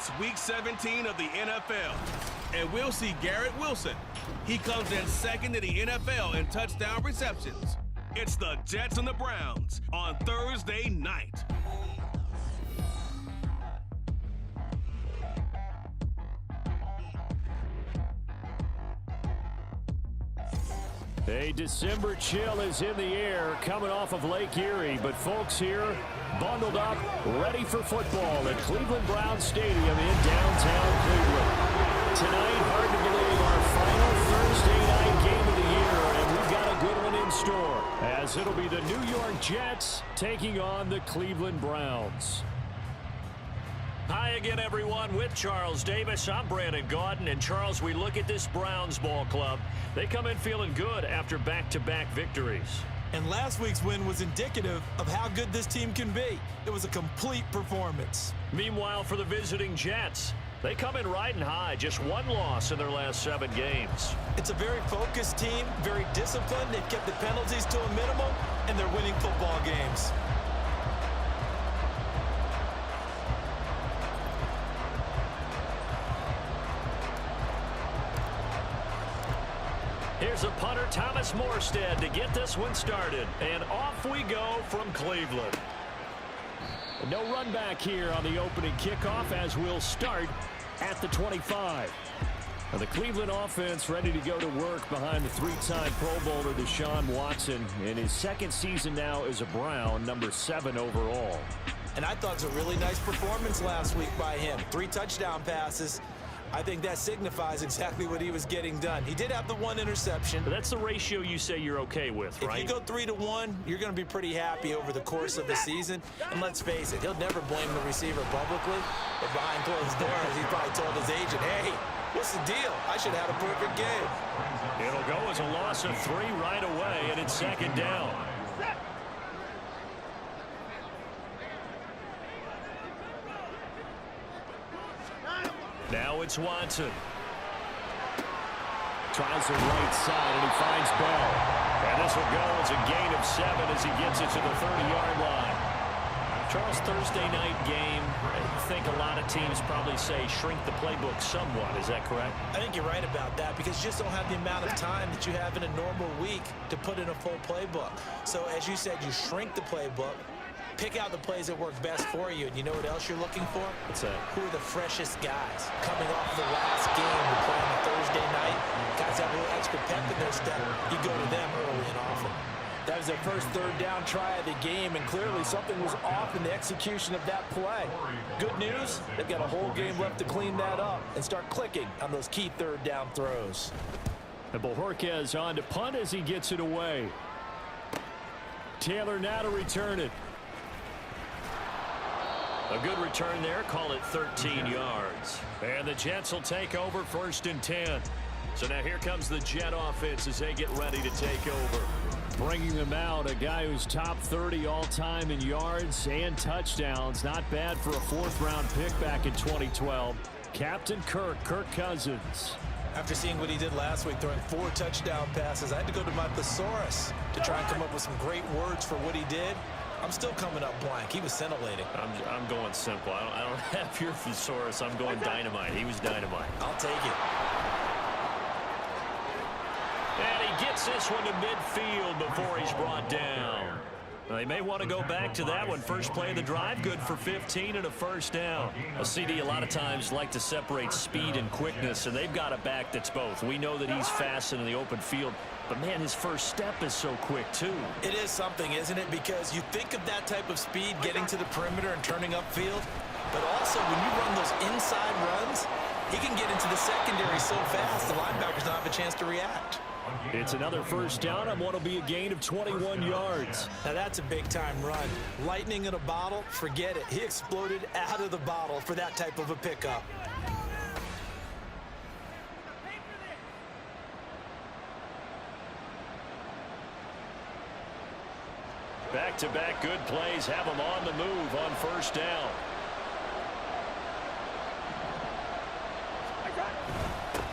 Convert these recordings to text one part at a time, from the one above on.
It's Week 17 of the NFL, and we'll see Garrett Wilson. He comes in second in the NFL in touchdown receptions. It's the Jets and the Browns on Thursday night. A December chill is in the air coming off of Lake Erie, but folks here bundled up, ready for football at Cleveland Browns Stadium in downtown Cleveland. Tonight, hard to believe, our final Thursday night game of the year, and we've got a good one in store, as it'll be the New York Jets taking on the Cleveland Browns. Hi again, everyone. With Charles Davis, I'm Brandon Gaudin. And Charles, we look at this Browns ball club. They come in feeling good after back-to-back victories. And last week's win was indicative of how good this team can be. It was a complete performance. Meanwhile, for the visiting Jets, they come in riding high, just one loss in their last 7 games. It's a very focused team, very disciplined. They've kept the penalties to a minimum, and they're winning football games. Here's a punter, Thomas Morstead, to get this one started. And off we go from Cleveland. No run back here on the opening kickoff as we'll start at the 25. Now the Cleveland offense ready to go to work behind the 3-time Pro Bowler Deshaun Watson in his second season now as a Brown, number 7 overall. And I thought it was a really nice performance last week by him. 3 touchdown passes. I think that signifies exactly what he was getting done. He did have the 1 interception. But that's the ratio you say you're okay with, right? If you go 3-to-1, you're going to be pretty happy over the course of the season. And let's face it, he'll never blame the receiver publicly. But behind closed doors, he probably told his agent, hey, what's the deal? I should have had a perfect game. It'll go as a loss of 3 right away, and it's second down. Now it's Watson. Tries the right side, and he finds Bell. And this will go as a gain of 7 as he gets it to the 30-yard line. Charles, Thursday night game, I think a lot of teams probably say shrink the playbook somewhat. Is that correct? I think you're right about that because you just don't have the amount of time that you have in a normal week to put in a full playbook. So as you said, you shrink the playbook. Pick out the plays that work best for you. And you know what else you're looking for? What's that? Who are the freshest guys? Coming off the last game to play on a Thursday night, guys have a little extra pep in their step. You go to them early and often. That was their first 3rd down try of the game, and clearly something was off in the execution of that play. Good news, they've got a whole game left to clean that up and start clicking on those key 3rd down throws. And Bojorquez on to punt as he gets it away. Taylor now to return it. A good return there. Call it 13 yards. And the Jets will take over 1st and 10. So now here comes the Jet offense as they get ready to take over. Bringing them out, a guy who's top 30 all-time in yards and touchdowns. Not bad for a 4th-round pick back in 2012. Captain Kirk Cousins. After seeing what he did last week, throwing 4 touchdown passes, I had to go to my thesaurus to try and come up with some great words for what he did. I'm still coming up blank. He was scintillating. I'm going simple. I don't have your thesaurus. I'm going dynamite. He was dynamite. I'll take it. And he gets this one to midfield before he's brought down. They may want to go back to that one. First play of the drive, good for 15 and a 1st down. A CD a lot of times like to separate speed and quickness, and they've got a back that's both. We know that he's fast in the open field, but man, his first step is so quick too. It is something, isn't it? Because you think of that type of speed getting to the perimeter and turning upfield, but also when you run those inside runs, he can get into the secondary so fast the linebackers don't have a chance to react. It's another 1st down on what will be a gain of 21 yards. Now that's a big-time run. Lightning in a bottle, forget it. He exploded out of the bottle for that type of a pickup. Back-to-back good plays have him on the move on 1st down.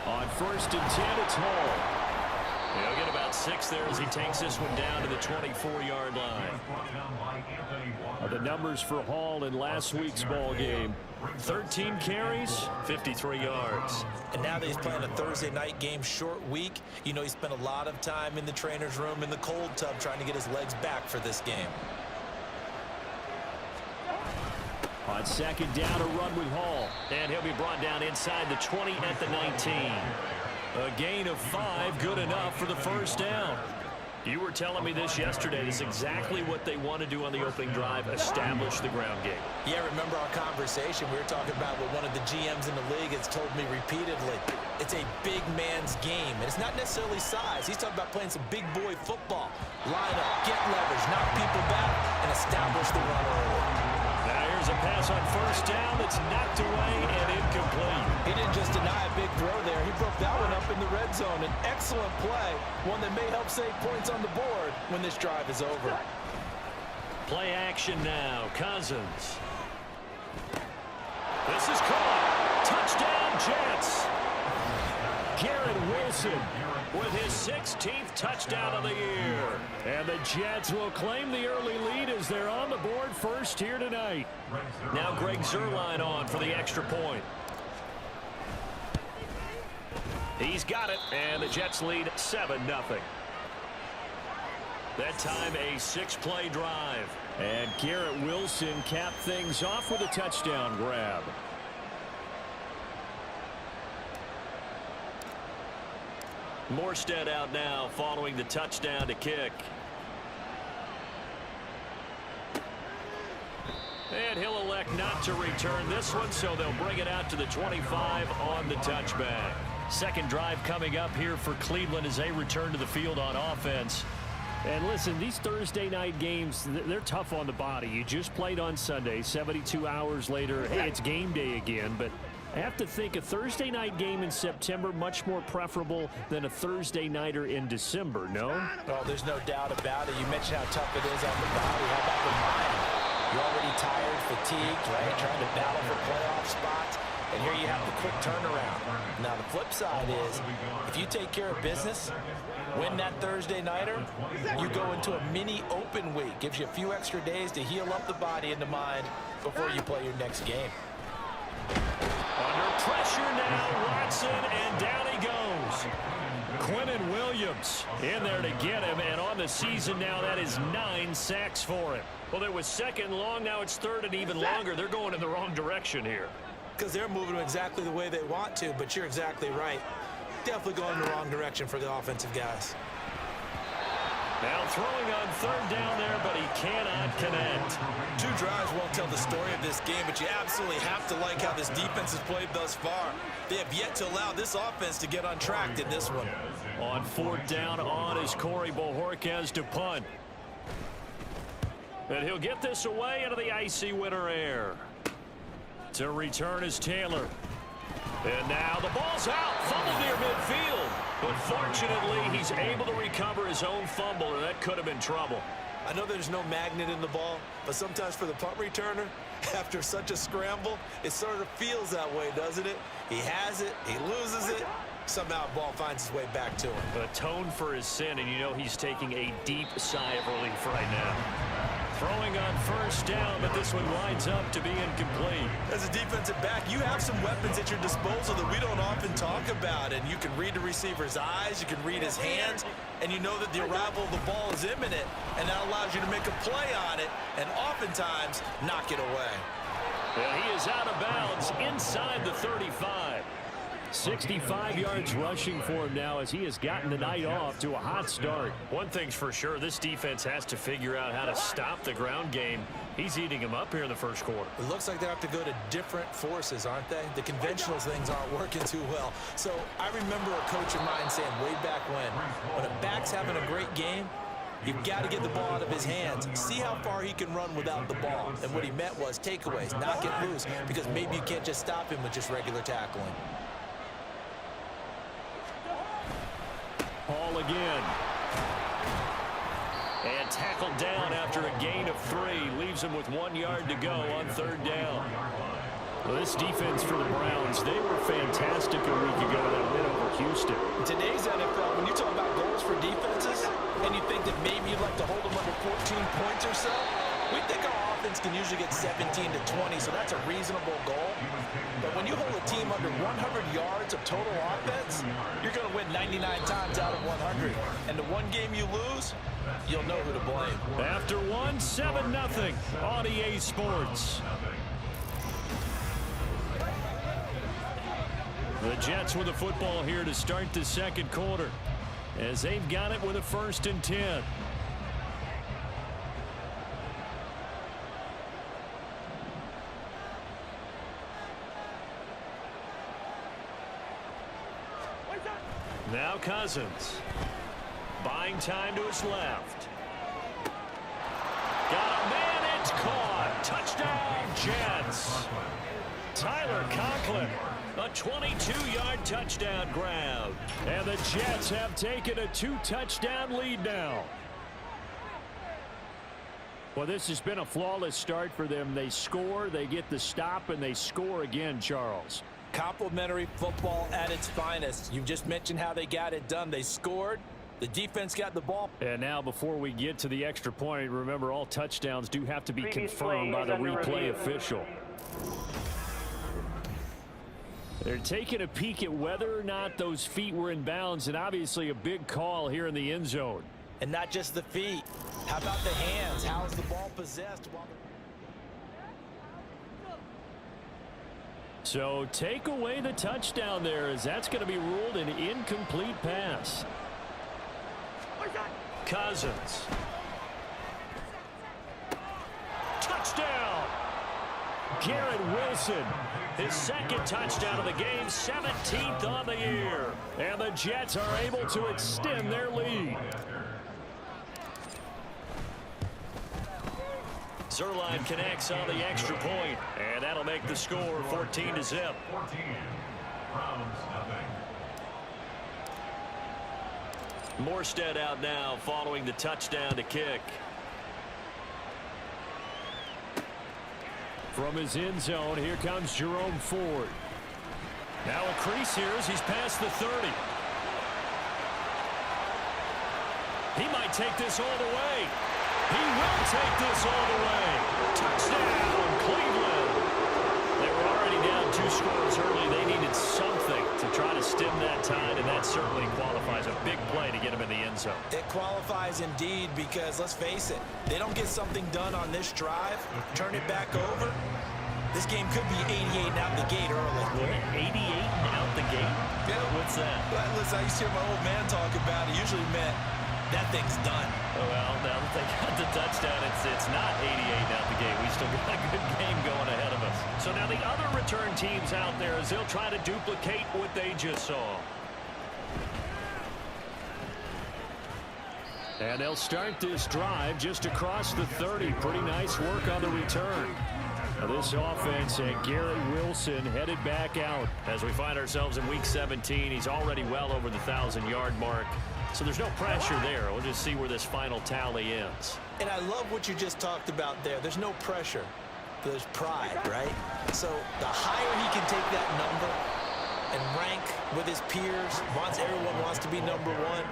On 1st and 10, it's Hall. He'll get about 6 there as he takes this one down to the 24-yard line. A The numbers for Hall in last week's ball game. 13 carries, 53 yards. And now that he's playing a Thursday night game, short week, you know he spent a lot of time in the trainer's room, in the cold tub, trying to get his legs back for this game. On second down, a run with Hall. And he'll be brought down inside the 20 at the 19. A gain of 5, good enough for the first down. You were telling me this yesterday. This is exactly what they want to do on the opening drive, establish the ground game. Yeah, remember our conversation? We were talking about what one of the GMs in the league has told me repeatedly. It's a big man's game, and it's not necessarily size. He's talking about playing some big boy football. Line up, get leverage, knock people back, and establish the run early. Now here's a pass on first down that's knocked away and incomplete. He didn't just deny a big throw there. He broke that one up in the red zone. An excellent play, one that may help save points on the board when this drive is over. Play action now. Cousins. This is caught. Touchdown, Jets. Garrett Wilson With his 16th touchdown of the year. And the Jets will claim the early lead as they're on the board first here tonight. Now Greg Zuerlein on for the extra point. He's got it, and the Jets lead 7-0. That time a 6-play drive. And Garrett Wilson capped things off with a touchdown grab. Morstead out now following the touchdown to kick. And he'll elect not to return this one, so they'll bring it out to the 25 on the touchback. Second drive coming up here for Cleveland as they return to the field on offense. And listen, these Thursday night games, they're tough on the body. You just played on Sunday, 72 hours later, hey, it's game day again. But I have to think a Thursday night game in September much more preferable than a Thursday nighter in December, no? Oh, there's no doubt about it. You mentioned how tough it is on the body. How about the mind? You're already tired, fatigued, right? Trying to battle for playoff spots. And here you have the quick turnaround. Now, the flip side is, if you take care of business, win that Thursday nighter, you go into a mini open week. Gives you a few extra days to heal up the body and the mind before you play your next game. Under pressure now, Watson, and down he goes. Quinnen Williams In there to get him, and on the season now, that is 9 sacks for him. Well, it was second long, now it's third and even longer. They're going in the wrong direction here. Because they're moving exactly the way they want to, but you're exactly right. Definitely going in the wrong direction for the offensive guys. Now throwing on third down there, but he cannot connect. 2 drives won't tell the story of this game, but you absolutely have to like how this defense has played thus far. They have yet to allow this offense to get untracked in this one. On fourth down on is Corey Bojorquez to punt. And he'll get this away into the icy winter air. To return is Taylor. And now the ball's out. Fumble near midfield. But fortunately, he's able to recover his own fumble, or that could have been trouble. I know there's no magnet in the ball, but sometimes for the punt returner, after such a scramble, it sort of feels that way, doesn't it? He has it, he loses it, somehow the ball finds its way back to him. Atone for his sin, and you know he's taking a deep sigh of relief right now. Throwing on first down, but this one winds up to be incomplete. As a defensive back, you have some weapons at your disposal that we don't often talk about, and you can read the receiver's eyes, you can read his hands, and you know that the arrival of the ball is imminent, and that allows you to make a play on it, and oftentimes knock it away. And he is out of bounds inside the 35. 65 yards rushing for him now as he has gotten the night off to a hot start. One thing's for sure, this defense has to figure out how to stop the ground game. He's eating him up here in the first quarter. It looks like they have to go to different forces, aren't they? The conventional things aren't working too well. So I remember a coach of mine saying way back when a back's having a great game, you've got to get the ball out of his hands. See how far he can run without the ball. And what he meant was takeaways, not get loose, because maybe you can't just stop him with just regular tackling. Hall again. And tackled down after a gain of 3. Leaves him with 1 yard to go on third down. Well, this defense for the Browns, they were fantastic a week ago in that win over Houston. In today's NFL, when you talk about goals for defenses, and you think that maybe you'd like to hold them under 14 points or so, We think our offense can usually get 17 to 20, so that's a reasonable goal. But when you hold a team under 100 yards of total offense, you're going to win 99 times out of 100. And the one game you lose, you'll know who to blame. After one, 7-0 on EA Sports. The Jets with the football here to start the second quarter, as they've got it with a 1st and 10. Now Cousins. Buying time to his left. Got a man, it's caught. Touchdown, Jets. Tyler Conklin, a 22-yard touchdown grab. And the Jets have taken a 2-touchdown lead now. Well, this has been a flawless start for them. They score, they get the stop, and they score again, Charles. Complimentary football at its finest. You've just mentioned how they got it done. They scored. The defense got the ball. And now before we get to the extra point, remember all touchdowns do have to be confirmed by the replay official. They're taking a peek at whether or not those feet were in bounds, and obviously a big call here in the end zone. And not just the feet. How about the hands? How is the ball possessed? So take away the touchdown there, as that's going to be ruled an incomplete pass. Cousins. Touchdown! Garrett Wilson, his second touchdown of the game, 17th on the year. And the Jets are able to extend their lead. Zerline connects on the extra point, and that'll make the score 14-0. Morstead out now following the touchdown to kick. From his end zone, here comes Jerome Ford. Now a crease here as he's past the 30. He might take this all the way. He will take this all the way. Touchdown, Cleveland. They were already down 2 scores early. They needed something to try to stem that tide, and that certainly qualifies a big play to get them in the end zone. It qualifies indeed, because let's face it, they don't get something done on this drive, turn it back over, this game could be 88 out the gate early. What, 88 out the gate? Yeah. What's that? Well, listen, I used to hear my old man talk about it. Usually meant that thing's done. Well, now that they got the touchdown, it's not 88 out the gate. We still got a good game going ahead of us. So now the other return teams out there, as they'll try to duplicate what they just saw. And they'll start this drive just across the 30. Pretty nice work on the return. Now this offense and Garrett Wilson headed back out. As we find ourselves in Week 17, he's already well over the 1,000-yard mark. So there's no pressure there. We'll just see where this final tally ends. And I love what you just talked about there. There's no pressure. There's pride, right? So the higher he can take that number and rank with his peers, everyone wants to be number one.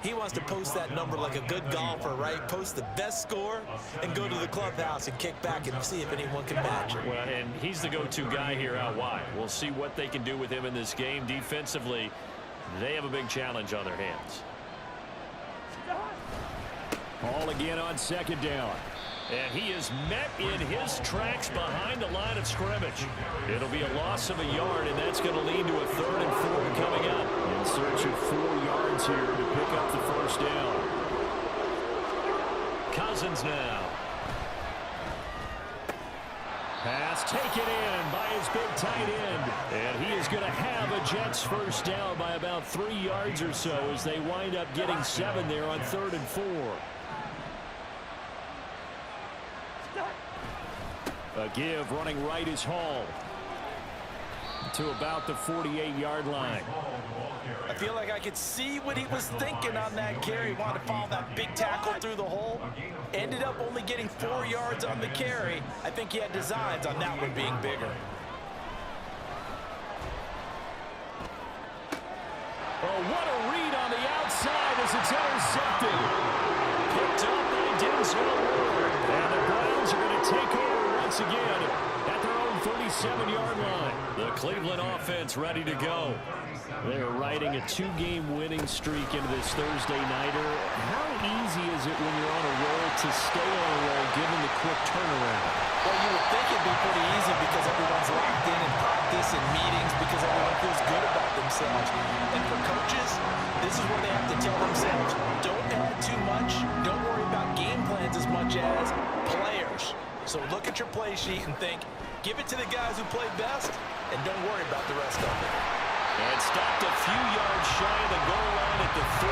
He wants to post that number like a good golfer, right? Post the best score and go to the clubhouse and kick back and see if anyone can match it. Well, and he's the go-to guy here out wide. We'll see what they can do with him in this game. Defensively, they have a big challenge on their hands. Ball again on second down. And he is met in his tracks behind the line of scrimmage. It'll be a loss of a yard, and that's going to lead to a 3rd and 4 coming up. In search of 4 yards here to pick up the first down. Cousins now. Pass taken in by his big tight end. And he is going to have a Jets first down by about 3 yards or so as they wind up getting 7 there on 3rd and 4. A give running right is Hall to about the 48-yard line. I feel like I could see what he was thinking on that carry. He wanted to follow that big tackle through the hole. Ended up only getting 4 yards on the carry. I think he had designs on that one being bigger. Oh, what a read on the outside as it's intercepted. Picked up by Denzel Ward. And the Browns 7-yard line. The Cleveland offense ready to go. They're riding a 2-game winning streak into this Thursday nighter. How easy is it when you're on a roll to stay on a roll given the quick turnaround? Well, you would think it'd be pretty easy because everyone's locked in practice and meetings because everyone feels good about themselves. And for coaches, this is where they have to tell themselves, don't add too much, don't worry about game plans as much as players. So look at your play sheet and think, give it to the guys who play best, and don't worry about the rest of it. And stopped a few yards shy of the goal line at the 3.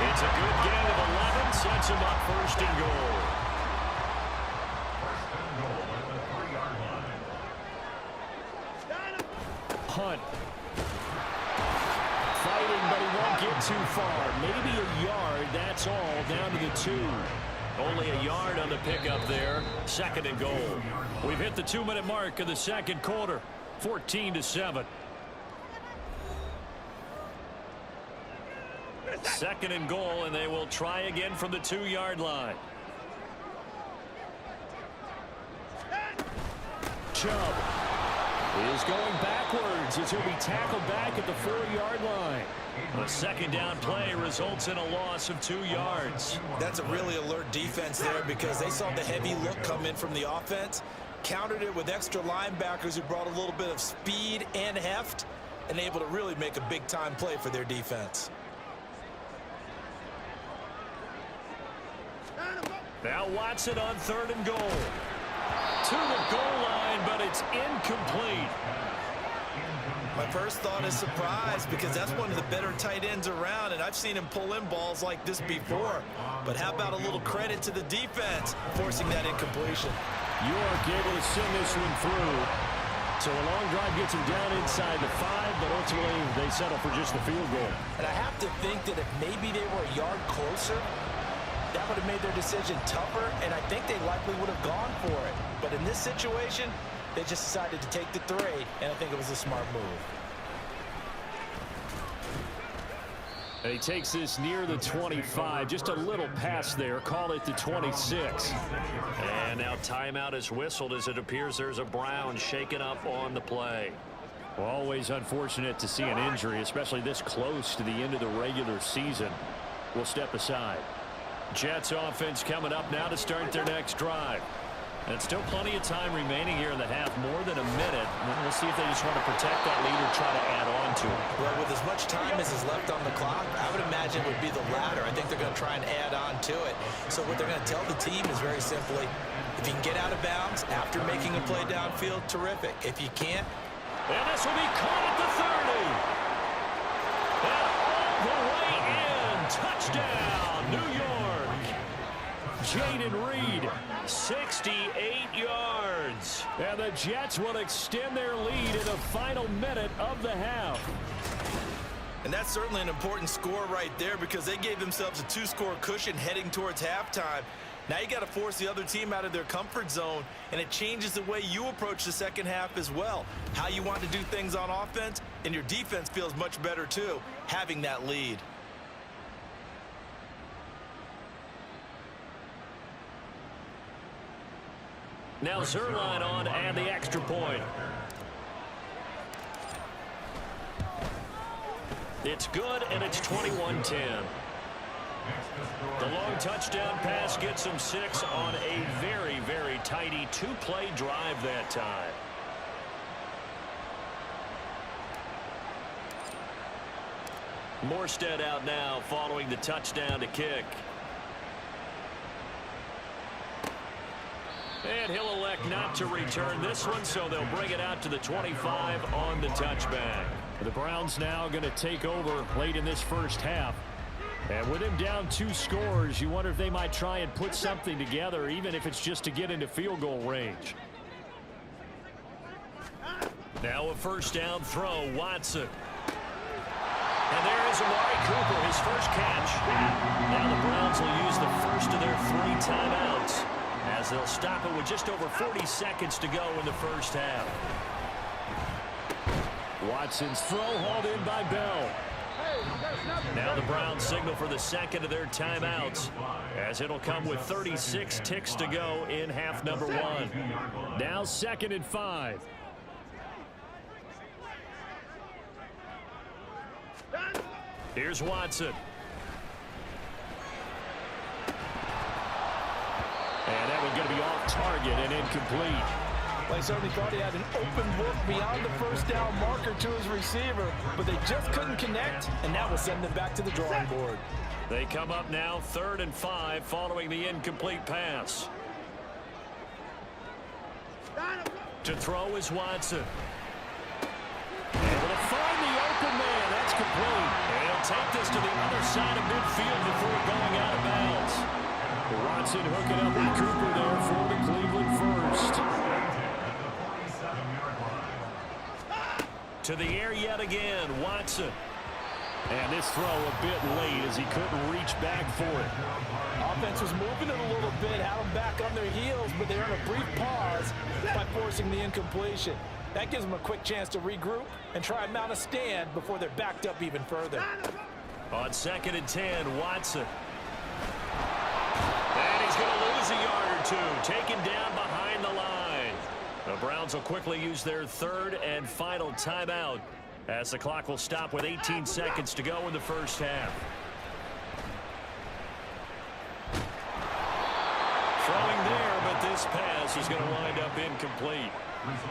It's a good gain of 11, sets him up first and goal. Hunt. Fighting, but he won't get too far. Maybe a yard, that's all, down to the 2. Only a yard on the pickup there. Second and goal. We've hit the 2-minute mark of the second quarter. 14-7. Second and goal, and they will try again from the 2-yard line. Chubb is going backwards as he'll be tackled back at the 4-yard line. A second down play results in a loss of 2 yards. That's a really alert defense there because they saw the heavy look come in from the offense, countered it with extra linebackers who brought a little bit of speed and heft, and able to really make a big-time play for their defense. Now Watson on 3rd and goal. To the goal line, but it's incomplete. My first thought is surprise because that's one of the better tight ends around, and I've seen him pull in balls like this before. But how about a little credit to the defense forcing that incompletion? York able to send this one through. So a long drive gets him down inside the 5, but ultimately they settle for just the field goal. And I have to think that if maybe they were a yard closer, that would have made their decision tougher, and I think they likely would have gone for it. But in this situation, they just decided to take the 3, and I think it was a smart move. And he takes this near the 25, just a little pass there, call it the 26. And now timeout is whistled as it appears there's a Brown shaken up on the play. Well, always unfortunate to see an injury, especially this close to the end of the regular season. We'll step aside. Jets offense coming up now to start their next drive. And still plenty of time remaining here in the half, more than a minute. We'll see if they just want to protect that lead or try to add on to it. Well, with as much time as is left on the clock, I would imagine it would be the latter. I think they're going to try and add on to it. So what they're going to tell the team is very simply, if you can get out of bounds after making a play downfield, terrific. If you can't, and this will be caught at the 30. And all the way in. Touchdown, New York. Jaden Reed. 68 yards. And the Jets will extend their lead in the final minute of the half. and that's certainly an important score right there because they gave themselves a 2-score cushion heading towards halftime. Now you got to force the other team out of their comfort zone, and it changes the way you approach the second half as well. How you want to do things on offense, and your defense feels much better too, having that lead. Now Zerline on and the extra point. It's good, and it's 21-10. The long touchdown pass gets him 6 on a very, very tidy 2-play drive that time. Morstead out now following the touchdown to kick. And he'll elect not to return this one, so they'll bring it out to the 25 on the touchback. The Browns now going to take over late in this first half. And with him down 2 scores, you wonder if they might try and put something together, even if it's just to get into field goal range. Now a first down throw, Watson. And there is Amari Cooper, his first catch. Now the Browns will use the first of their 3 timeouts, as they'll stop it with just over 40 seconds to go in the first half. Watson's throw hauled in by Bell. Now the Browns signal for the second of their timeouts, as it'll come with 36 ticks to go in half number 1. Now 2nd and 5. Here's Watson. And that one's going to be off target and incomplete. Well, he certainly thought he had an open look beyond the first down marker to his receiver, but they just couldn't connect, and that will send them back to the drawing board. They come up now 3rd and 5 following the incomplete pass. To throw is Watson. Able to find the open man. That's complete. And he'll take this to the other side of midfield before going out of bounds. Watson hooking up with Cooper there for the Cleveland first. To the air yet again, Watson. And this throw a bit late as he couldn't reach back for it. Offense was moving it a little bit, had them back on their heels, but they earned a brief pause by forcing the incompletion. That gives them a quick chance to regroup and try and mount a stand before they're backed up even further. On 2nd and 10, Watson. And he's going to lose a yard or two, taken down behind the line. The Browns will quickly use their 3rd and final timeout as the clock will stop with 18 seconds to go in the first half. Throwing there, but this pass is going to wind up incomplete.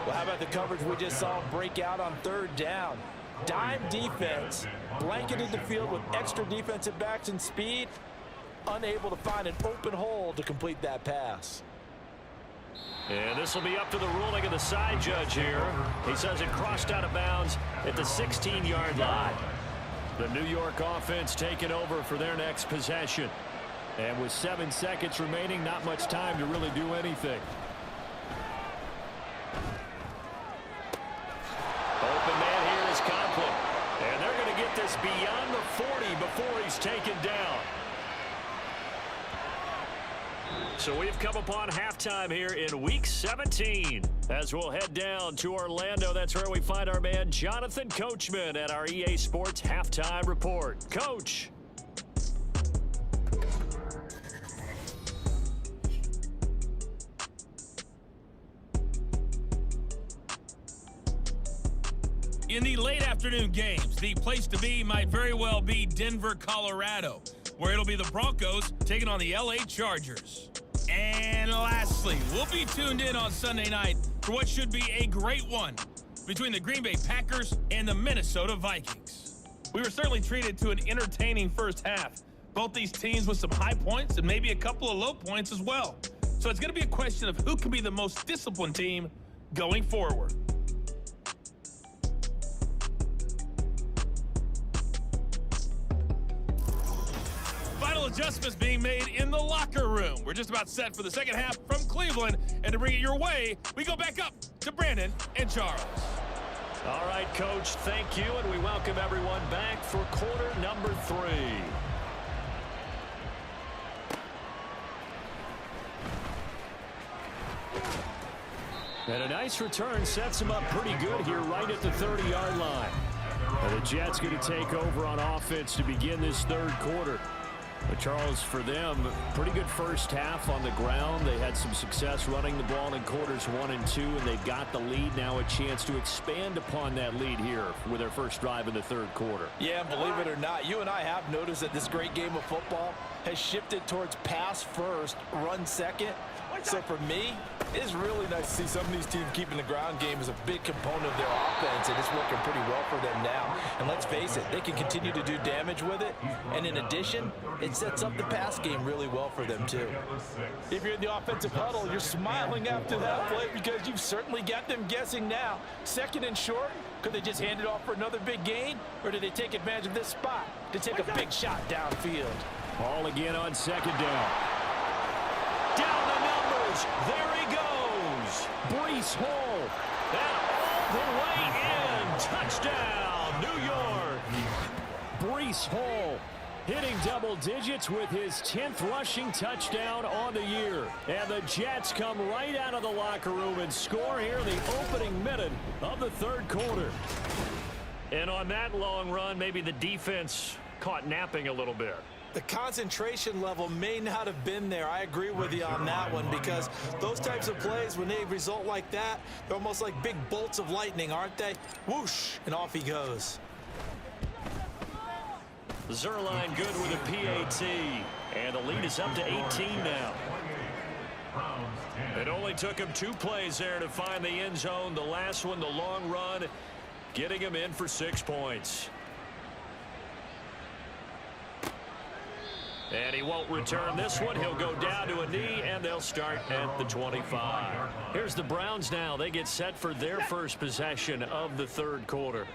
Well, how about the coverage we just saw break out on 3rd down? Dime defense, blanketed the field with extra defensive backs and speed, unable to find an open hole to complete that pass. And this will be up to the ruling of the side judge here. He says it crossed out of bounds at the 16-yard line. The New York offense taking over for their next possession. And with 7 seconds remaining, not much time to really do anything. Open man here is Conklin. And they're going to get this beyond the 40 before he's taken down. So we've come upon halftime here in Week 17. As we'll head down to Orlando, that's where we find our man Jonathan Coachman at our EA Sports Halftime Report. Coach. In the late afternoon games, the place to be might very well be Denver, Colorado, where it'll be the Broncos taking on the LA Chargers. And lastly, we'll be tuned in on Sunday night for what should be a great one between the Green Bay Packers and the Minnesota Vikings. We were certainly treated to an entertaining first half. Both these teams with some high points and maybe a couple of low points as well. So it's going to be a question of who can be the most disciplined team going forward. Final adjustments being made in the locker room. We're just about set for the second half from Cleveland. And to bring it your way, we go back up to Brandon and Charles. All right, Coach, thank you. And we welcome everyone back for quarter number 3. And a nice return sets him up pretty good here right at the 30-yard line. And the Jets going to take over on offense to begin this third quarter. But Charles, for them, pretty good first half on the ground. They had some success running the ball in quarters 1 and 2, and they've got the lead now, a chance to expand upon that lead here with their first drive in the third quarter. Yeah, believe it or not, you and I have noticed that this great game of football has shifted towards pass first, run second. So for me, it's really nice to see some of these teams keeping the ground game as a big component of their offense, and it's working pretty well for them now. And let's face it, they can continue to do damage with it. And in addition, it sets up the pass game really well for them too. If you're in the offensive huddle, you're smiling after that play because you've certainly got them guessing now. 2nd and short, could they just hand it off for another big gain? Or did they take advantage of this spot to take a big shot downfield? Ball again on 2nd down. Down the numbers. There he goes. Breece Hall. And all the way in. Touchdown, New York. Breece Hall hitting double digits with his 10th rushing touchdown on the year. And the Jets come right out of the locker room and score here in the opening minute of the third quarter. And on that long run, maybe the defense caught napping a little bit. The concentration level may not have been there. I agree with you on that one, because those types of plays, when they result like that, they're almost like big bolts of lightning, aren't they? Whoosh, and off he goes. Zerline good with a PAT. And the lead is up to 18 now. It only took him 2 plays there to find the end zone. The last one, the long run, getting him in for 6 points. And he won't return this one. He'll go down to a knee, and they'll start at the 25. Here's the Browns now. They get set for their first possession of the third quarter.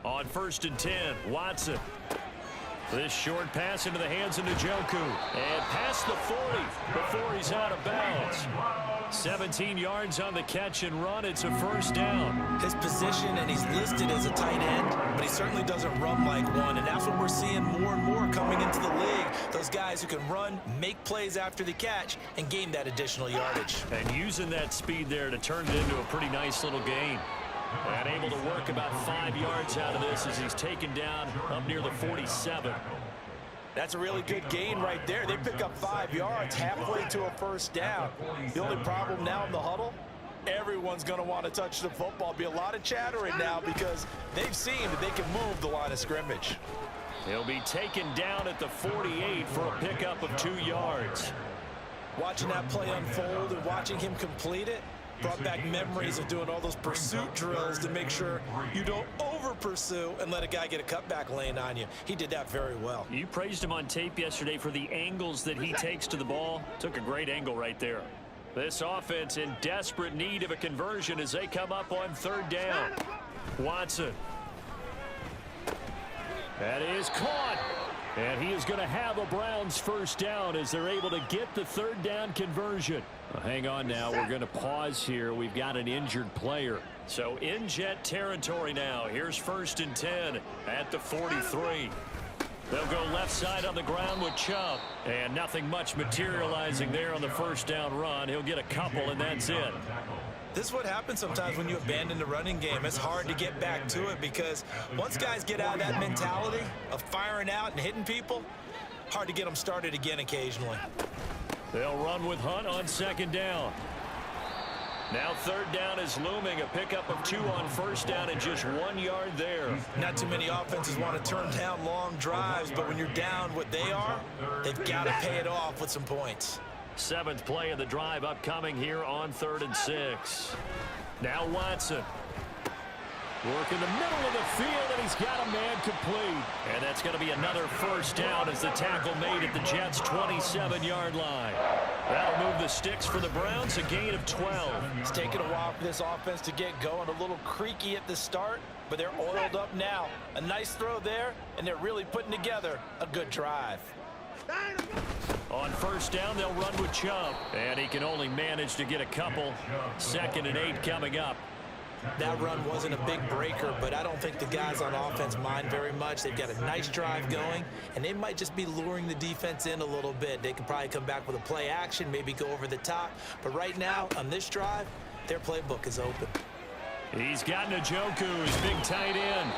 On 1st and 10, Watson. This short pass into the hands of Njoku. And past the 40 before he's out of bounds. 17 yards on the catch and run. It's a first down. His position, and he's listed as a tight end, but he certainly doesn't run like one, and that's what we're seeing more and more coming into the league. Those guys who can run, make plays after the catch, and gain that additional yardage. And using that speed there to turn it into a pretty nice little gain. And able to work about 5 yards out of this as he's taken down up near the 47. That's a really good gain right there. They pick up 5 yards halfway to a first down. The only problem now in the huddle, everyone's going to want to touch the football. Be a lot of chattering now because they've seen that they can move the line of scrimmage. He'll be taken down at the 48 for a pickup of 2 yards. Watching that play unfold and watching him complete it brought back memories of doing all those pursuit drills to make sure you don't over-pursue and let a guy get a cutback lane on you. He did that very well. You praised him on tape yesterday for the angles that he takes to the ball. Took a great angle right there. This offense in desperate need of a conversion as they come up on 3rd down. Watson. That is caught. And he is going to have a Browns first down as they're able to get the 3rd down conversion. Well, hang on now. We're going to pause here. We've got an injured player. So in Jet territory now. Here's 1st and 10 at the 43. They'll go left side on the ground with Chubb. And nothing much materializing there on the first down run. He'll get a couple, and that's it. This is what happens sometimes when you abandon the running game. It's hard to get back to it because once guys get out of that mentality of firing out and hitting people, hard to get them started again occasionally. They'll run with Hunt on 2nd down. Now 3rd down is looming. A pickup of 2 on 1st down and just 1 yard there. Not too many offenses want to turn down long drives, but when you're down what they are, they've got to pay it off with some points. 7th play of the drive upcoming here on 3rd and 6. Now Watson. Work in the middle of the field, and he's got a man complete. And that's going to be another first down as the tackle made at the Jets' 27-yard line. That'll move the sticks for the Browns, a gain of 12. It's taken a while for this offense to get going. A little creaky at the start, but they're oiled up now. A nice throw there, and they're really putting together a good drive. On 1st down, they'll run with Chubb. And he can only manage to get a couple. 2nd and 8 coming up. That run wasn't a big breaker, but I don't think the guys on offense mind very much. They've got a nice drive going, and they might just be luring the defense in a little bit. They can probably come back with a play action, maybe go over the top. But right now, on this drive, their playbook is open. He's got Njoku, his big tight end.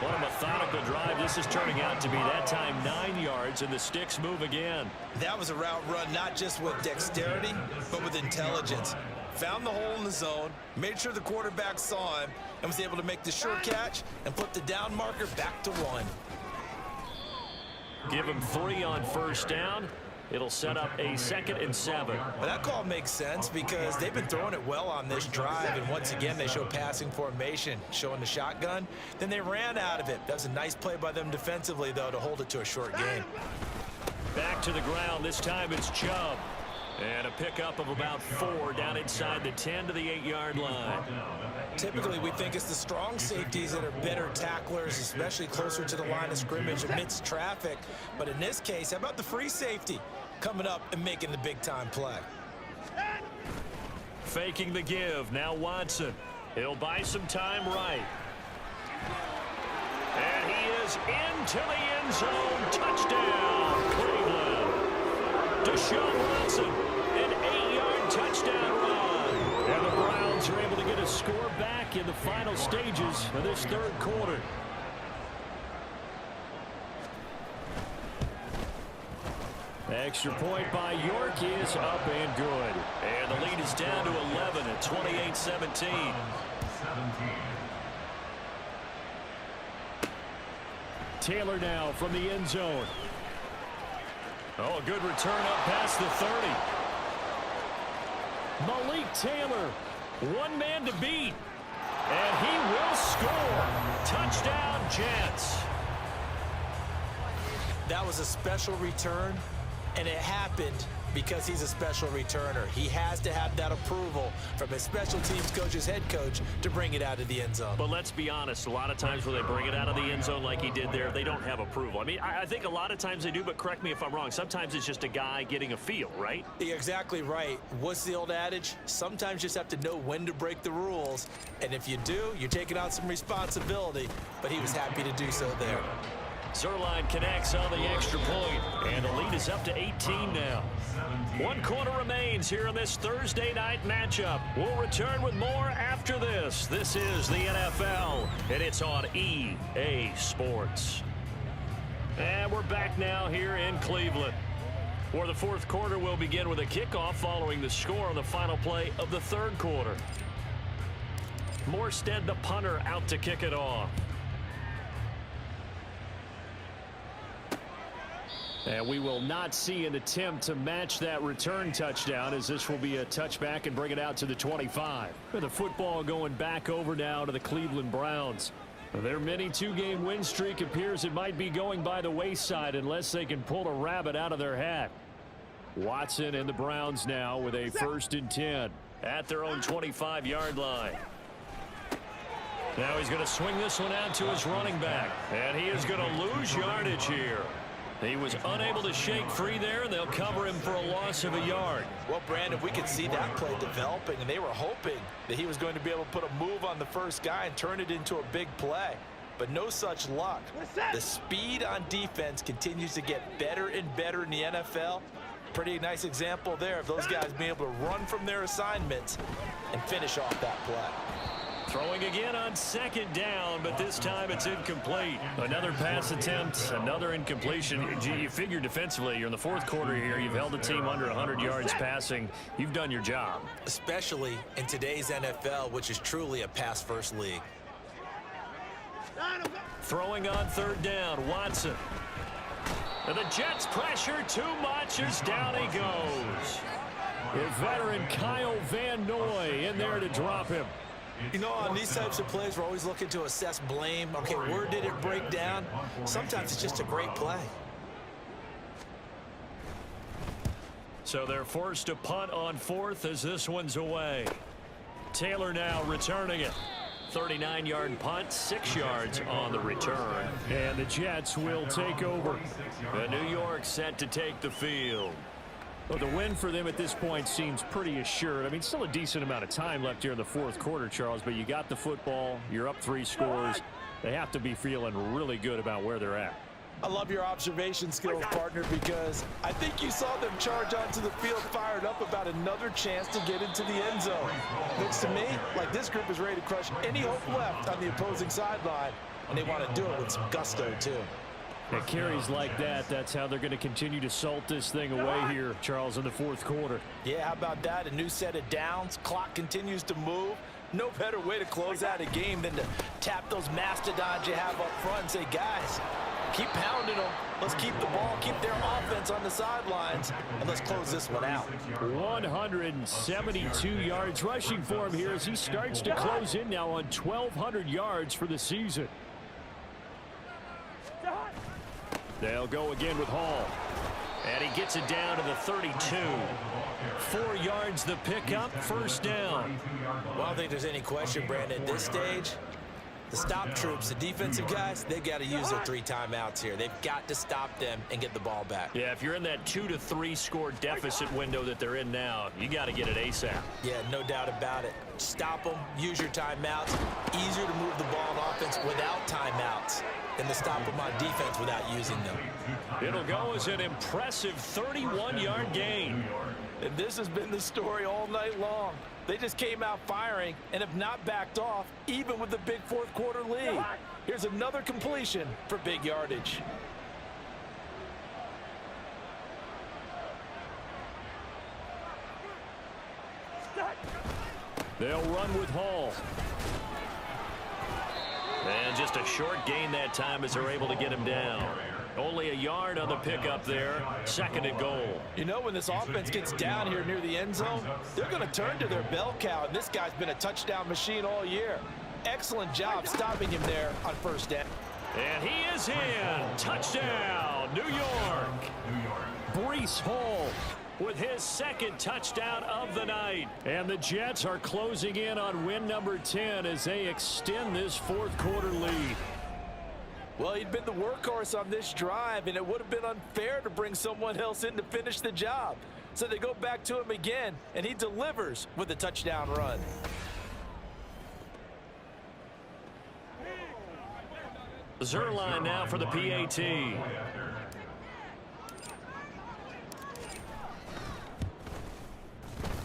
What a methodical drive this is turning out to be. That time 9 yards, and the sticks move again. That was a route run not just with dexterity, but with intelligence. Found the hole in the zone, made sure the quarterback saw him, and was able to make the sure catch and put the down marker back to 1. Give him 3 on 1st down. It'll set up a 2nd and 7. Well, that call makes sense because they've been throwing it well on this drive, and once again they show passing formation, showing the shotgun. Then they ran out of it. That was a nice play by them defensively, though, to hold it to a short gain. Back to the ground. This time it's Chubb. And a pickup of about 4 down inside the 10 to the 8-yard line. Typically, we think it's the strong safeties that are better tacklers, especially closer to the line of scrimmage amidst traffic. But in this case, how about the free safety coming up and making the big-time play? Faking the give. Now Watson. He'll buy some time right. And he is into the end zone. Touchdown, Cleveland. Deshaun Watson, an 8-yard touchdown run. And the Browns are able to get a score back in the final stages of this 3rd quarter. Extra point by York is up and good. And the lead is down to 11 at 28-17. Taylor now from the end zone. Oh, a good return up past the 30. Malik Taylor, one man to beat. And he will score. Touchdown, Jets. That was a special return, and it happened because he's a special returner. He has to have that approval from his special teams coach's head coach to bring it out of the end zone. But let's be honest, a lot of times when they bring it out of the end zone like he did there, they don't have approval. I mean, I think a lot of times they do, but correct me if I'm wrong. Sometimes it's just a guy getting a feel, right? You're exactly right. What's the old adage? Sometimes you just have to know when to break the rules. And if you do, you're taking on some responsibility. But he was happy to do so there. Zerline connects on the extra point, and the lead is up to 18 now. 1 quarter remains here in this Thursday night matchup. We'll return with more after this. This is the NFL, and it's on EA Sports. And we're back now here in Cleveland, where the fourth quarter will begin with a kickoff following the score on the final play of the third quarter. Morstead, the punter, out to kick it off. And we will not see an attempt to match that return touchdown, as this will be a touchback and bring it out to the 25. And the football going back over now to the Cleveland Browns. Their mini two-game win streak appears it might be going by the wayside unless they can pull a rabbit out of their hat. Watson and the Browns now with a 1st and 10 at their own 25-yard line. Now he's going to swing this one out to his running back, and he is going to lose yardage here. He was unable to shake free there, and they'll cover him for a loss of a yard. Well, Brandon, we could see that play developing, and they were hoping that he was going to be able to put a move on the first guy and turn it into a big play. But no such luck. The speed on defense continues to get better and better in the NFL. Pretty nice example there of those guys being able to run from their assignments and finish off that play. Throwing again on 2nd down, but this time it's incomplete. Another pass attempt, another incompletion. You figure defensively, you're in the fourth quarter here. You've held the team under 100 yards passing. You've done your job. Especially in today's NFL, which is truly a pass-first league. Throwing on 3rd down, Watson. And the Jets pressure too much as down he goes. The veteran Kyle Van Noy in there to drop him. You know, on these types of plays, we're always looking to assess blame. Okay, where did it break down? Sometimes it's just a great play. So they're forced to punt on 4th as this one's away. Taylor now returning it. 39-yard punt, 6 yards on the return. And the Jets will take over. The New York set to take the field. Well, the win for them at this point seems pretty assured. I mean, still a decent amount of time left here in the fourth quarter, Charles, but you got the football. You're up 3 scores. They have to be feeling really good about where they're at. I love your observation skills, partner, because I think you saw them charge onto the field fired up about another chance to get into the end zone. Looks to me like this group is ready to crush any hope left on the opposing sideline, and they want to do it with some gusto, too. At carries like that, that's how they're going to continue to salt this thing away here, Charles, in the fourth quarter. Yeah, how about that? A new set of downs. Clock continues to move. No better way to close out a game than to tap those mastodons you have up front and say, guys, keep pounding them. Let's keep the ball, keep their offense on the sidelines, and let's close this one out. 172 yards rushing for him here as he starts to close in now on 1,200 yards for the season. They'll go again with Hall. And he gets it down to the 32. 4 yards the pickup, first down. Well, I don't think there's any question, Brandon, at this stage, the stop troops, the defensive guys, they've got to use their 3 timeouts here. They've got to stop them and get the ball back. Yeah, if you're in that 2 to 3 score deficit window that they're in now, you got to get it ASAP. Yeah, no doubt about it. Stop them, use your timeouts. Easier to move the ball on offense without timeouts than to stop them on defense without using them. It'll go as an impressive 31-yard gain. And this has been the story all night long. They just came out firing and have not backed off, even with the big fourth quarter lead. Here's another completion for big yardage. They'll run with Hall. And just a short gain that time as they're able to get him down. Only a yard on the pickup there. 2nd and goal. You know, when this offense gets down here near the end zone, they're going to turn to their bell cow, and this guy's been a touchdown machine all year. Excellent job stopping him there on 1st down. And he is in. Touchdown, New York. Breece Hall with his 2nd touchdown of the night. And the Jets are closing in on win number 10 as they extend this 4th quarter lead. Well, he'd been the workhorse on this drive, and it would have been unfair to bring someone else in to finish the job. So they go back to him again, and he delivers with a touchdown run. Zerline now for the PAT.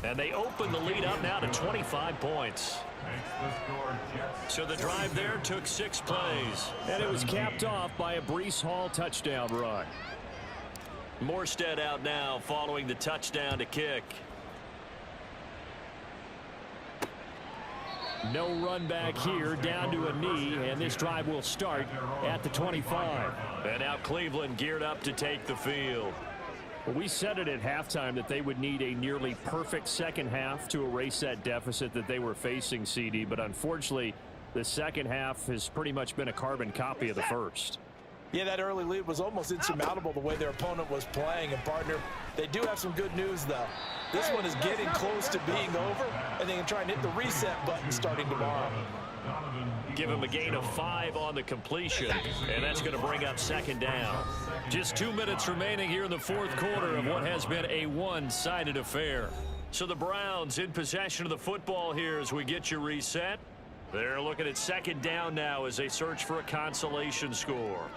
And they open the lead up now to 25 points. So the drive there took 6 plays. And it was capped off by a Breece Hall touchdown run. Morstead out now following the touchdown to kick. No run back here, down to a knee, and this drive will start at the 25. And now Cleveland geared up to take the field. Well, we said it at halftime that they would need a nearly perfect second half to erase that deficit that they were facing, CD, but unfortunately, the second half has pretty much been a carbon copy of the first. Yeah, that early lead was almost insurmountable the way their opponent was playing. And, partner, they do have some good news, though. This one is getting close to being over, and they can try and hit the reset button starting tomorrow. Give him a gain of 5 on the completion, and that's going to bring up 2nd down. Just 2 minutes remaining here in the 4th quarter of what has been a one-sided affair. So the Browns in possession of the football here as we get you reset. They're looking at 2nd down now as they search for a consolation score.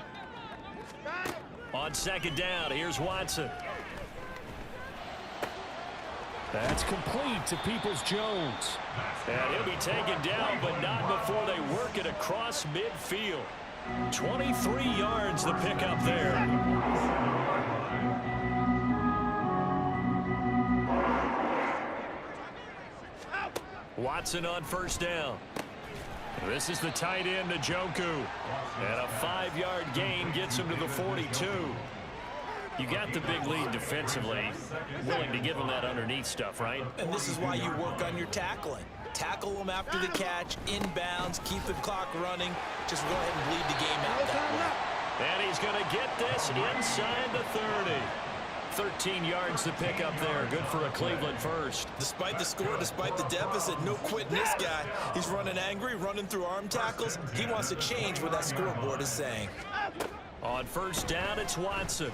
On 2nd down, here's Watson. That's complete to Peoples-Jones. And he'll be taken down, but not before they work it across midfield. 23 yards the pickup there. Watson on 1st down. This is the tight end, Njoku. And a 5-yard gain gets him to the 42. You got the big lead defensively, willing to give them that underneath stuff, right? And this is why you work on your tackling. Tackle them after the catch, inbounds, keep the clock running. Just go ahead and bleed the game out that way. And he's going to get this inside the 30. 13 yards to pick up there. Good for a Cleveland first. Despite the score, despite the deficit, no quitting this guy. He's running angry, running through arm tackles. He wants to change what that scoreboard is saying. On 1st down, it's Watson.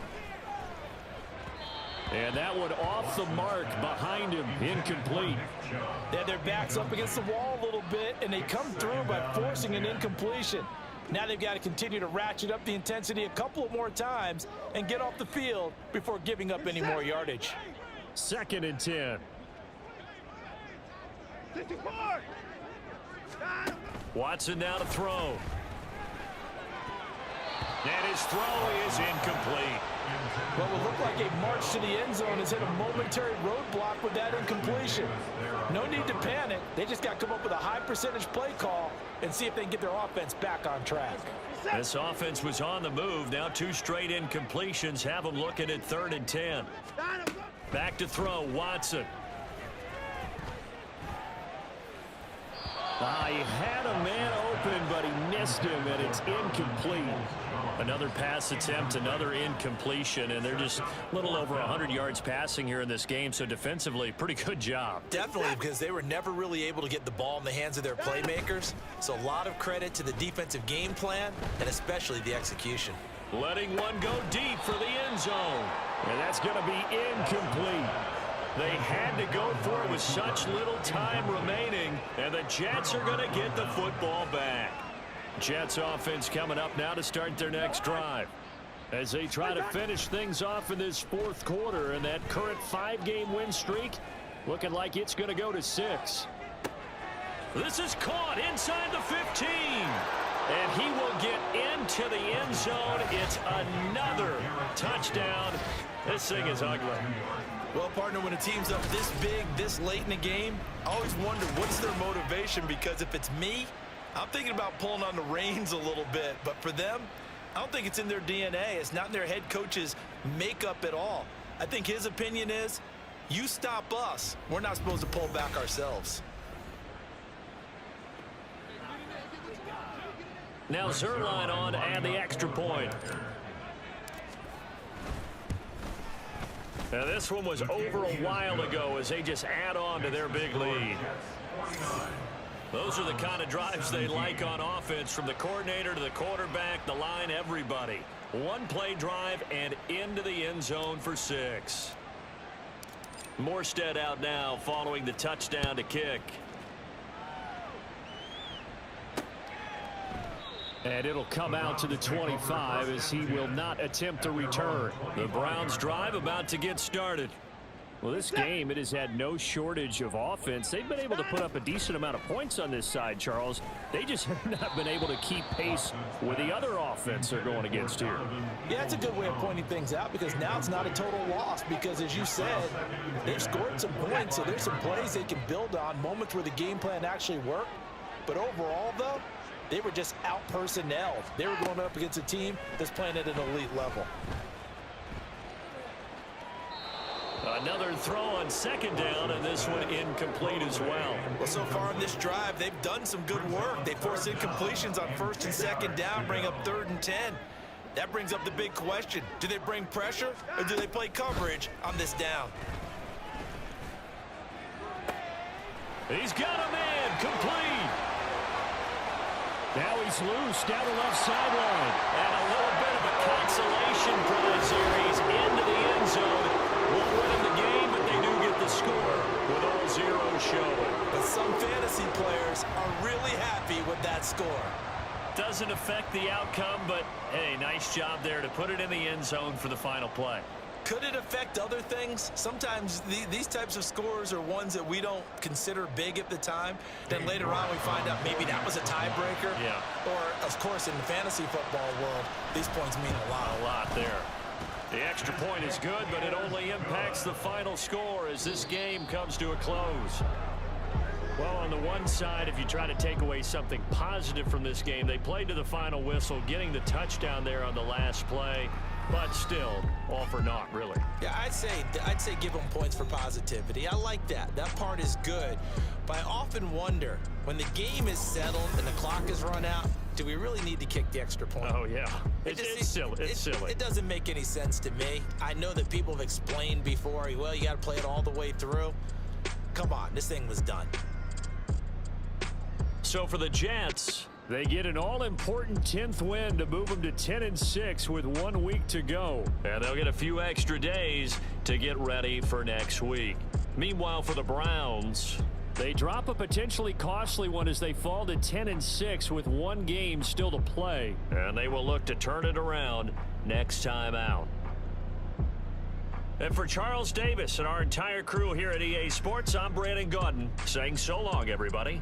And that one off the mark behind him, incomplete. They had their backs up against the wall a little bit, and they come through by forcing an incompletion. Now they've got to continue to ratchet up the intensity a couple of more times and get off the field before giving up any more yardage. 2nd and 10. Watson now to throw. And his throw is incomplete. What will look like a march to the end zone has hit a momentary roadblock with that incompletion. No need to panic. They just got to come up with a high percentage play call and see if they can get their offense back on track. This offense was on the move. Now 2 straight incompletions have them looking at 3rd and 10. Back to throw, Watson. He had a man open, but he missed him, and it's incomplete. Another pass attempt, another incompletion, and they're just a little over 100 yards passing here in this game, so defensively, pretty good job. Definitely, because they were never really able to get the ball in the hands of their playmakers. So a lot of credit to the defensive game plan, and especially the execution. Letting one go deep for the end zone. And that's going to be incomplete. They had to go for it with such little time remaining, and the Jets are going to get the football back. Jets offense coming up now to start their next drive as they try to finish things off in this 4th quarter, and that current 5-game win streak looking like it's going to go to 6. This is caught inside the 15. And he will get into the end zone. It's another touchdown. This thing is ugly. Well, partner, when a team's up this big, this late in the game, I always wonder what's their motivation, because if it's me, I'm thinking about pulling on the reins a little bit. But for them, I don't think it's in their DNA. It's not in their head coach's makeup at all. I think his opinion is, you stop us, we're not supposed to pull back ourselves. Now Zerline on to add the extra point. Now this one was over a while ago as they just add on to their big lead. Those are the kind of drives they like on offense, from the coordinator to the quarterback, the line, everybody. One play drive and into the end zone for 6. Morstead out now following the touchdown to kick. And it'll come out to the 25 as he will not attempt to return. The Browns drive about to get started. Well, this game, it has had no shortage of offense. They've been able to put up a decent amount of points on this side, Charles. They just have not been able to keep pace with the other offense they're going against here. Yeah, it's a good way of pointing things out, because now it's not a total loss, because as you said, they've scored some points, so there's some plays they can build on, moments where the game plan actually worked. But overall, though, they were just out-personnelled. They were going up against a team that's playing at an elite level. Another throw on second down, and this one incomplete as well. Well, so far in this drive, they've done some good work. They force incompletions on first and second down, bring up 3rd and 10. That brings up the big question. Do they bring pressure, or do they play coverage on this down? He's got a man, complete. Now he's loose down the left sideline. And a little bit of a consolation prize here. He's into the end zone. Won't win in the game, but they do get the score with all zeros showing. But some fantasy players are really happy with that score. Doesn't affect the outcome, but hey, nice job there to put it in the end zone for the final play. Could it affect other things? Sometimes these types of scores are ones that we don't consider big at the time. Then later on we find out maybe that was a tiebreaker. Yeah. Or, of course, in the fantasy football world, these points mean a lot. A lot there. The extra point is good, but it only impacts the final score as this game comes to a close. Well, on the one side, if you try to take away something positive from this game, they played to the final whistle, getting the touchdown there on the last play. But still, all for naught, really. Yeah, I'd say give them points for positivity. I like that. That part is good. But I often wonder, when the game is settled and the clock is run out, do we really need to kick the extra point? Oh, yeah. It's silly. It's silly. It doesn't make any sense to me. I know that people have explained before, well, you got to play it all the way through. Come on, this thing was done. So for the Jets, they get an all-important 10th win to move them to 10-6 with 1 week to go. and they'll get a few extra days to get ready for next week. Meanwhile, for the Browns, they drop a potentially costly one as they fall to 10-6 with 1 game still to play. and they will look to turn it around next time out. And for Charles Davis and our entire crew here at EA Sports, I'm Brandon Gaudin saying so long, everybody.